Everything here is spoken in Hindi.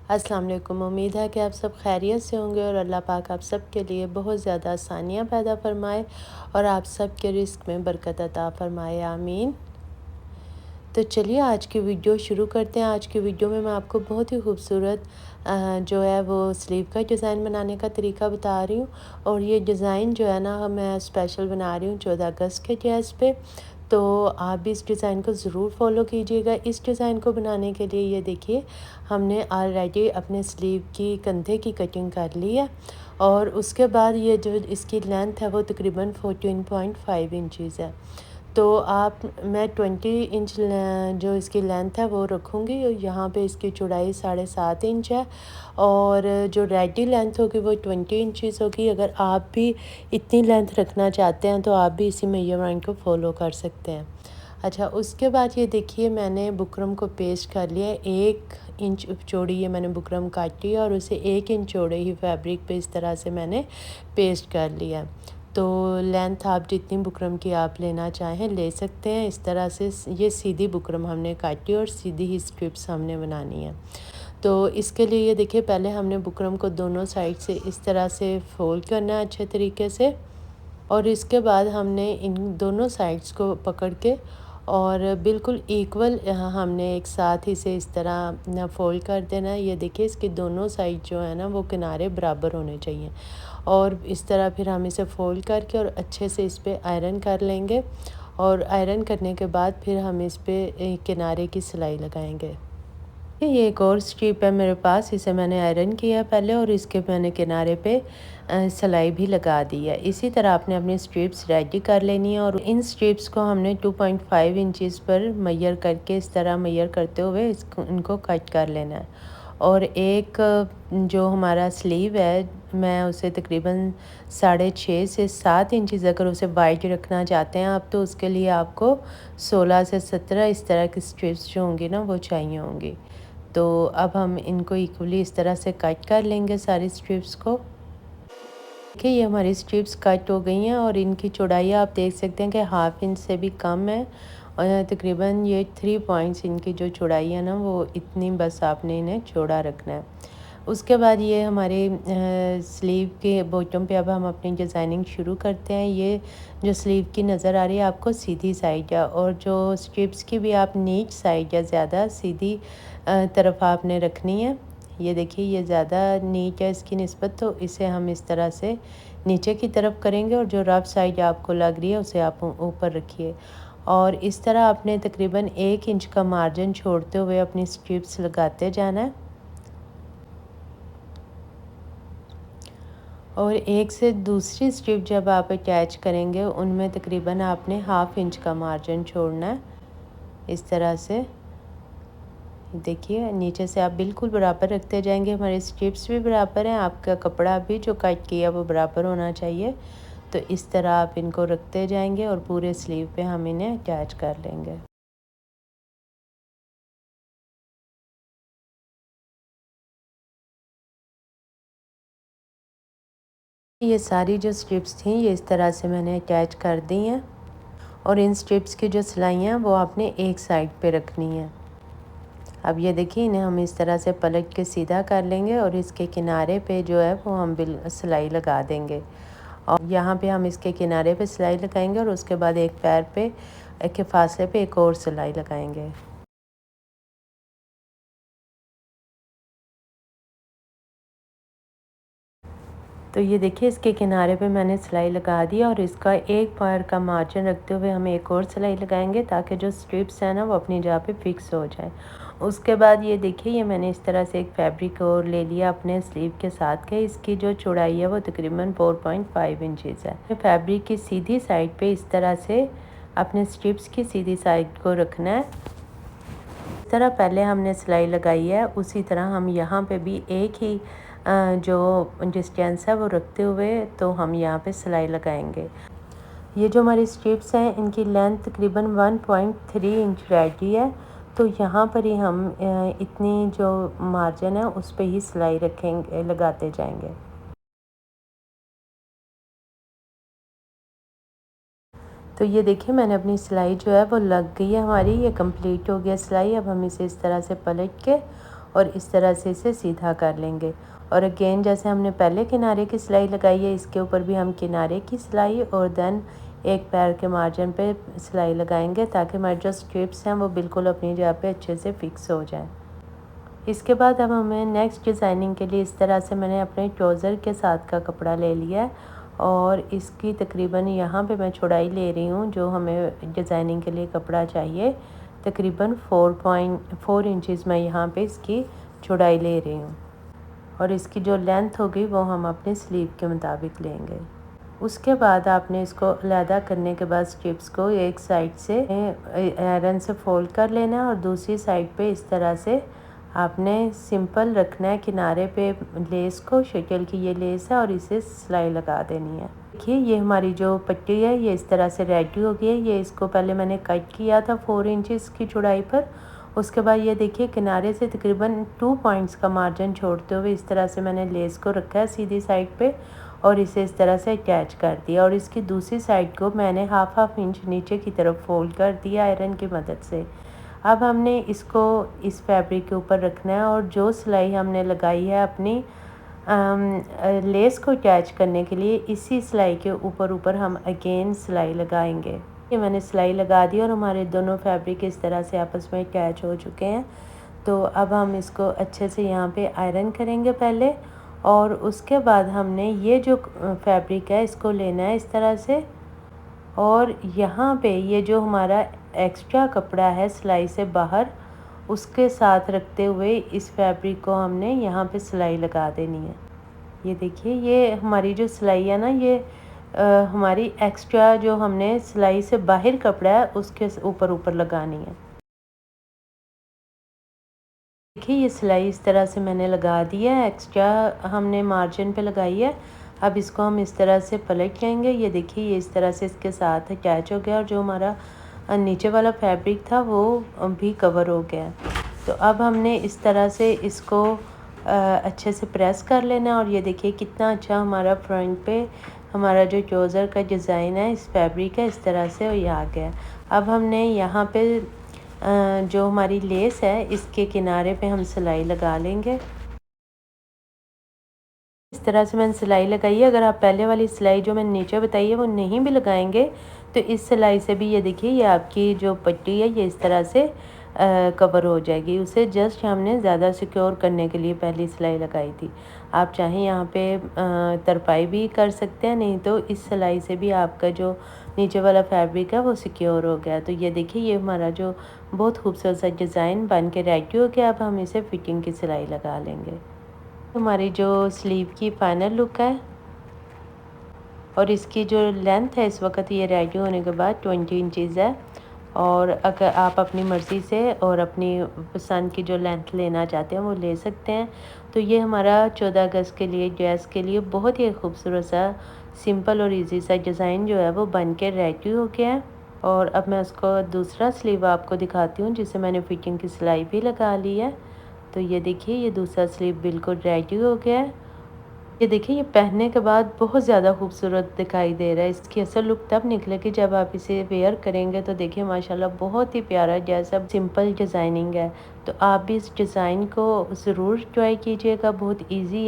अस्सलाम वालेकुम। उम्मीद है कि आप सब खैरियत से होंगे और अल्लाह पाक आप सब के लिए बहुत ज़्यादा आसानियाँ पैदा फरमाए और आप सब के रिस्क में बरकत अता फरमाए, आमीन। तो चलिए आज की वीडियो शुरू करते हैं। आज की वीडियो में मैं आपको बहुत ही खूबसूरत जो है वो स्लीव का डिज़ाइन बनाने का तरीका बता रही हूँ। और ये डिज़ाइन जो है ना मैं स्पेशल बना रही हूँ 14 अगस्त के जैज़ पे। तो आप भी इस डिज़ाइन को ज़रूर फॉलो कीजिएगा। इस डिज़ाइन को बनाने के लिए ये देखिए हमने ऑलरेडी अपने स्लीव की कंधे की कटिंग कर ली है। और उसके बाद ये जो इसकी लेंथ है वो तकरीबन 14.5 इंचज़ है। तो मैं 20 इंच जो इसकी लेंथ है वो रखूँगी और यहाँ पे इसकी चौड़ाई 7.5 इंच है। और जो रेडी लेंथ होगी वो 20 इंचज़ होगी। अगर आप भी इतनी लेंथ रखना चाहते हैं तो आप भी इसी मेजरमेंट को फॉलो कर सकते हैं। अच्छा, उसके बाद ये देखिए मैंने बुकरम को पेस्ट कर लिया है। 1 इंच चौड़ी ये मैंने बुकरम काटी है और उसे 1 इंच चौड़े ही फैब्रिक पे इस तरह से मैंने पेस्ट कर लिया। तो लेंथ आप जितनी बुकरम की आप लेना चाहें ले सकते हैं। इस तरह से ये सीधी बुकरम हमने काटी और सीधी ही स्ट्रिप्स हमने बनानी है। तो इसके लिए ये देखिए पहले हमने बुकरम को दोनों साइड से इस तरह से फोल्ड करना है अच्छे तरीके से। और इसके बाद हमने इन दोनों साइड्स को पकड़ के और बिल्कुल इक्वल हमने एक साथ ही से इस तरह ना फोल्ड कर देना है। ये देखिए इसके दोनों साइड जो है ना वो किनारे बराबर होने चाहिए। और इस तरह फिर हम इसे फोल्ड करके और अच्छे से इस पर आयरन कर लेंगे। और आयरन करने के बाद फिर हम इस पर किनारे की सिलाई लगाएंगे। ये एक और स्ट्रिप है मेरे पास, इसे मैंने आयरन किया पहले और इसके मैंने किनारे पे सिलाई भी लगा दी है। इसी तरह आपने अपनी स्ट्रिप्स रेडी कर लेनी है। और इन स्ट्रिप्स को हमने 2.5 इंचज़ पर मैयर करके इस तरह मैयर करते हुए इनको कट कर लेना है। और एक जो हमारा स्लीव है मैं उसे तकरीबन 6.5 से 7 इंचज़ अगर उसे वाइड रखना चाहते हैं आप तो उसके लिए आपको 16 से 17 इस तरह की स्ट्रिप्स जो होंगी ना वो चाहिए होंगी। तो अब हम इनको इक्वली इस तरह से कट कर लेंगे सारी स्ट्रिप्स को। देखिए ये हमारी स्ट्रिप्स कट हो गई हैं और इनकी चौड़ाई आप देख सकते हैं कि हाफ इंच से भी कम है। और तकरीबन ये 3 पॉइंट्स इनकी जो चौड़ाई है ना वो इतनी बस आपने इन्हें चौड़ा रखना है। उसके बाद ये हमारे स्लीव के बॉटम पे अब हम अपनी डिज़ाइनिंग शुरू करते हैं। ये जो स्लीव की नज़र आ रही है आपको सीधी साइड है और जो स्ट्रिप्स की भी आप नीच साइड या ज़्यादा सीधी तरफ आपने रखनी है। ये देखिए ये ज़्यादा नीच है इसकी निस्बत, तो इसे हम इस तरह से नीचे की तरफ करेंगे और जो रफ साइड आपको लग रही है उसे आप ऊपर रखिए। और इस तरह आपने तकरीबन 1 इंच का मार्जिन छोड़ते हुए अपनी स्ट्रिप्स लगाते जाना है। और एक से दूसरी स्ट्रिप जब आप अटैच करेंगे उनमें तकरीबन आपने हाफ इंच का मार्जिन छोड़ना है इस तरह से। देखिए नीचे से आप बिल्कुल बराबर रखते जाएंगे। हमारे स्ट्रिप्स भी बराबर हैं, आपका कपड़ा भी जो कट किया वो बराबर होना चाहिए। तो इस तरह आप इनको रखते जाएंगे और पूरे स्लीव पे हम इन्हें अटैच कर लेंगे। ये सारी जो स्ट्रिप्स थी ये इस तरह से मैंने अटैच कर दी हैं। और इन स्ट्रिप्स की जो सिलाइयाँ हैं वो आपने एक साइड पे रखनी है। अब ये देखिए इन्हें हम इस तरह से पलट के सीधा कर लेंगे और इसके किनारे पे जो है वो हम सिलाई लगा देंगे। और यहाँ पे हम इसके किनारे पे सिलाई लगाएंगे और उसके बाद एक पैर पे के फासले पे एक और सिलाई लगाएंगे। तो ये देखिए इसके किनारे पे मैंने सिलाई लगा दी और इसका एक पैर का मार्जिन रखते हुए हम एक और सिलाई लगाएंगे ताकि जो स्ट्रिप्स है ना वो अपनी जगह पे फिक्स हो जाए। उसके बाद ये देखिए ये मैंने इस तरह से एक फैब्रिक और ले लिया अपने स्लीव के साथ के। इसकी जो चौड़ाई है वो तकरीबन 4.5 इंचज़ है। फैब्रिक की सीधी साइड पे इस तरह से अपने स्ट्रिप्स की सीधी साइड को रखना है। इस तरह पहले हमने सिलाई लगाई है उसी तरह हम यहाँ पे भी एक ही जो डिस्टेंस है वो रखते हुए तो हम यहाँ पे सिलाई लगाएंगे। ये जो हमारी स्ट्रिप्स हैं इनकी लेंथ तकरीबन 1.3 इंच रेडी है। तो यहाँ पर ही हम इतनी जो मार्जिन है उस पे ही सिलाई रखेंगे, लगाते जाएंगे। तो ये देखिए मैंने अपनी सिलाई जो है वो लग गई है हमारी, ये कंप्लीट हो गया सिलाई। अब हम इसे इस तरह से पलट के और इस तरह से इसे सीधा कर लेंगे। और अगेन जैसे हमने पहले किनारे की सिलाई लगाई है, इसके ऊपर भी हम किनारे की सिलाई और देन एक पैर के मार्जिन पे सिलाई लगाएंगे, ताकि हमारे जो स्ट्रिप्स हैं वो बिल्कुल अपनी जगह पे अच्छे से फिक्स हो जाएं। इसके बाद अब हमें नेक्स्ट डिज़ाइनिंग के लिए इस तरह से मैंने अपने ट्राउज़र के साथ का कपड़ा ले लिया है और इसकी तकरीबन यहाँ पे मैं चौड़ाई ले रही हूँ, जो हमें डिज़ाइनिंग के लिए कपड़ा चाहिए तकरीबन 4.4 इंचज़ मैं यहाँ पे इसकी चौड़ाई ले रही हूँ। और इसकी जो लेंथ होगी वो हम अपने स्लीव के मुताबिक लेंगे। उसके बाद आपने इसको अलहदा करने के बाद स्ट्रिप्स को एक साइड से आयरन से फोल्ड कर लेना है और दूसरी साइड पे इस तरह से आपने सिंपल रखना है किनारे पे लेस को। शटल की ये लेस है और इसे सिलाई लगा देनी है। देखिए ये हमारी जो पट्टी है ये इस तरह से रेडी हो गई है। ये इसको पहले मैंने कट किया था 4 इंचज़ की चौड़ाई पर। उसके बाद ये देखिए किनारे से तकरीबन 2 पॉइंट्स का मार्जिन छोड़ते हुए इस तरह से मैंने लेस को रखा है सीधी साइड पे और इसे इस तरह से अटैच कर दिया। और इसकी दूसरी साइड को मैंने हाफ इंच नीचे की तरफ फोल्ड कर दिया आयरन की मदद से। अब हमने इसको इस फैब्रिक के ऊपर रखना है और जो सिलाई हमने लगाई है अपनी लेस को अटैच करने के लिए, इसी सिलाई के ऊपर हम अगेन सिलाई लगाएंगे। ये मैंने सिलाई लगा दी और हमारे दोनों फैब्रिक इस तरह से आपस में अटैच हो चुके हैं। तो अब हम इसको अच्छे से यहाँ पे आयरन करेंगे पहले और उसके बाद हमने ये जो फैब्रिक है इसको लेना है इस तरह से और यहाँ पे ये जो हमारा एक्स्ट्रा कपड़ा है सिलाई से बाहर, उसके साथ रखते हुए इस फैब्रिक को हमने यहाँ पे सिलाई लगा देनी है। ये देखिए ये हमारी जो सिलाई है ना, ये हमारी एक्स्ट्रा जो हमने सिलाई से बाहर कपड़ा है उसके ऊपर लगानी है। देखिए ये सिलाई इस तरह से मैंने लगा दी है, एक्स्ट्रा हमने मार्जिन पे लगाई है। अब इसको हम इस तरह से पलट लेंगे। ये देखिए ये इस तरह से इसके साथ अटैच हो गया और जो हमारा नीचे वाला फैब्रिक था वो भी कवर हो गया। तो अब हमने इस तरह से इसको अच्छे से प्रेस कर लेना और ये देखिए कितना अच्छा हमारा फ्रंट पे हमारा जो ट्राउज़र का डिज़ाइन है इस फैब्रिक है इस तरह से ये आ गया। अब हमने यहाँ पे जो हमारी लेस है इसके किनारे पे हम सिलाई लगा लेंगे। इस तरह से मैंने सिलाई लगाई है। अगर आप पहले वाली सिलाई जो मैंने नीचे बताई है वो नहीं भी लगाएंगे तो इस सिलाई से भी ये देखिए ये आपकी जो पट्टी है ये इस तरह से कवर हो जाएगी। उसे जस्ट हमने ज़्यादा सिक्योर करने के लिए पहली सिलाई लगाई थी। आप चाहें यहाँ पे तरपाई भी कर सकते हैं, नहीं तो इस सिलाई से भी आपका जो नीचे वाला फैब्रिक है वो सिक्योर हो गया। तो ये देखिए ये हमारा जो बहुत खूबसूरत सा डिज़ाइन बन के रेडी हो गया। अब हम इसे फिटिंग की सिलाई लगा लेंगे। हमारी जो स्लीव की फाइनल लुक है और इसकी जो लेंथ है इस वक्त ये रेडी होने के बाद 20 इंचज़ है। और अगर आप अपनी मर्ज़ी से और अपनी पसंद की जो लेंथ लेना चाहते हैं वो ले सकते हैं। तो ये हमारा 14 अगस्त के लिए ड्रेस के लिए बहुत ही खूबसूरत सा सिंपल और इजी सा डिज़ाइन जो है वो बन के रेडी हो गया है। और अब मैं उसको दूसरा स्लीव आपको दिखाती हूँ जिसे मैंने फिटिंग की सिलाई भी लगा ली है। तो ये देखिए ये दूसरा स्लीव बिल्कुल रेडी हो गया है। ये देखिए ये पहनने के बाद बहुत ज़्यादा खूबसूरत दिखाई दे रहा है। इसकी असल लुक तब निकलेगी जब आप इसे वेयर करेंगे। तो देखिए माशाल्लाह बहुत ही प्यारा जैसा सिंपल डिज़ाइनिंग है। तो आप भी इस डिज़ाइन को ज़रूर ट्राई कीजिएगा, बहुत इजी है।